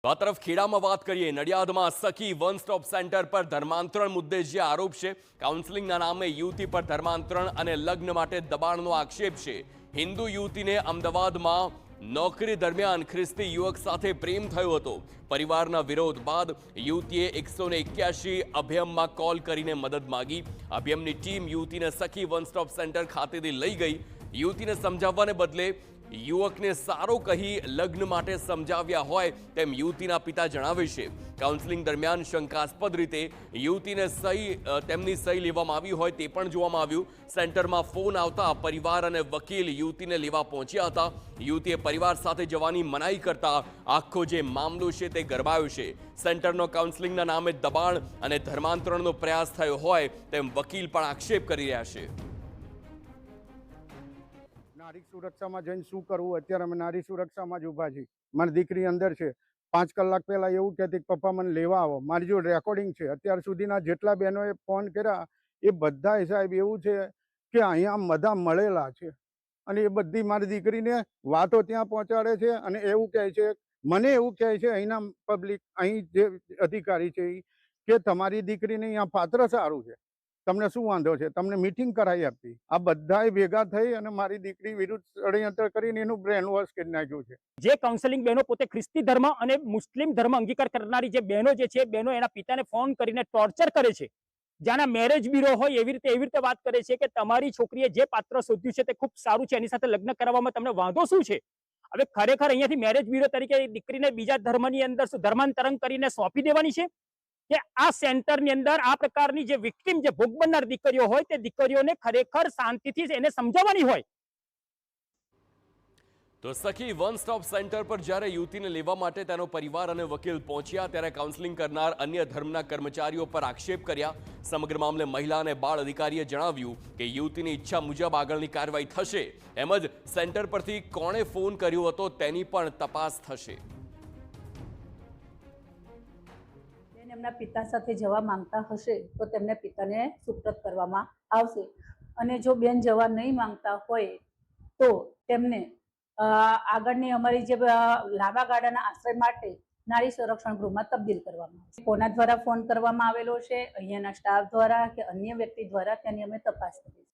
આ તરફ ખેડામાં વાત કરીએ નડિયાદમાં સખી વન સ્ટોપ સેન્ટર પર ધર્માંતરણ મુદ્દે જે આરોપ છે, કાઉન્સેલિંગના નામે યુવતી પર ધર્માંતરણ અને લગ્ન માટે દબાણનો આક્ષેપ છે। હિન્દુ યુવતીને અમદાવાદમાં નોકરી દરમિયાન ખ્રિસ્તી યુવક સાથે પ્રેમ થયો હતો। પરિવારના વિરોધ બાદ યુવતીએ 181 અભયમમાં કોલ કરીને મદદ માંગી। અભયમની ટીમ યુવતીને સખી વન સ્ટોપ સેન્ટર ખાતેથી લઈ ગઈ। યુવતીને સમજાવવાને બદલે યુવકને સારો કહી લગ્ન માટે સમજાવ્યા હોય તેમ યુવતીના પિતા જણાવે છે। કાઉન્સેલિંગ દરમિયાન શંકાસ્પદ રીતે યુવતીને તેમની સહી લેવામાં આવી હોય તે પણ જોવામાં આવ્યું। સેન્ટરમાં ફોન આવતા પરિવાર અને વકીલ યુવતીને લેવા પહોંચ્યા હતા। યુવતીએ પરિવાર સાથે જવાની મનાઈ કરતા આખો જે મામલો છે તે ગરમાયો છે। સેન્ટરનો કાઉન્સેલિંગના નામે દબાણ અને ધર્માંતરણનો પ્રયાસ થયો હોય તેમ વકીલ પણ આક્ષેપ કરી રહ્યા છે। નારી સુરક્ષામાં જઈને શું કરવું? અત્યારે અમે નારી સુરક્ષામાં જ ઊભા છીએ। મારી દીકરી અંદર છે। 5 કલાક પહેલા એવું કહેતી કે પપ્પા મને લેવા આવો। મારી જોડે રેકોર્ડિંગ છે। અત્યાર સુધીના જેટલા બહેનોએ ફોન કર્યા એ બધા સાહેબ એવું છે કે અહીંયા બધા મળેલા છે અને એ બધી મારી દીકરીને વાતો ત્યાં પહોંચાડે છે અને એવું કહે છે, મને એવું કહે છે અહીંના પબ્લિક, અહીં જે અધિકારી છે કે તમારી દીકરીને અહીંયા પાત્ર સારું છે, તમને શું વાંધો છે, તમને મીટિંગ કરાવી આપી। આ બધાએ ભેગા થઈ અને મારી દીકરી વિરુદ્ધ ષડયંત્ર કરીને એનું બ્રેન વોશ કરી નાખ્યું છે। જે કાઉન્સેલિંગ બહેનો પોતે ખ્રિસ્તી ધર્મ અને મુસ્લિમ ધર્મ અંગીકાર કરનારી જે બહેનો જે છે, બહેનો એના પિતાને ફોન કરીને ટોર્ચર કરે છે। જ્યાંના મેરેજ બ્યુરો હોય એવી રીતે વાત કરે છે કે તમારી છોકરીએ જે પાત્ર શોધ્યું છે તે ખૂબ સારું છે, એની સાથે લગ્ન કરાવવામાં તમને વાંધો શું છે? હવે ખરેખર અહીંયાથી મેરેજ બ્યુરો તરીકે દીકરીને બીજા ધર્મની અંદર ધર્માંતરણ કરીને સોંપી દેવાની છે કે આ સેન્ટરની અંદર આ પ્રકારની જે વિક્ટિમ, જે ભોગ બનનાર દીકરીઓ હોય તે દીકરીઓને ખરેખર શાંતિથી એને સમજાવવાની હોય। તો સખી વન સ્ટોપ સેન્ટર પર જ્યારે યુવતીને લેવા માટે તેનો પરિવાર અને વકીલ પહોંચ્યા ત્યારે કાઉન્સેલિંગ કરનાર અન્ય ધર્મના કર્મચારીઓ પર આક્ષેપ કર્યા। સમગ્ર મામલે મહિલા અને બાળ અધિકારીએ જણાવ્યું કે યુવતીની ઈચ્છા મુજબ આગળની કાર્યવાહી થશે, એમ જ સેન્ટર પરથી કોણે ફોન કર્યો હતો તેની પણ તપાસ થશે। એમના પિતા સાથે જવા માંગતા હશે તો તેમને પિતાને સુપ્રત કરવામાં આવશે અને જો બેન જવા નહીં માંગતા હોય તો તેમને આગળની અમારી જે લાંબા ગાળાના આશ્રય માટે નારી સંરક્ષણ ગૃહમાં તબદીલ કરવામાં આવશે। કોના દ્વારા ફોન કરવામાં આવેલો છે, અહીંયાના સ્ટાફ દ્વારા કે અન્ય વ્યક્તિ દ્વારા તેની અમે તપાસ કરીશું।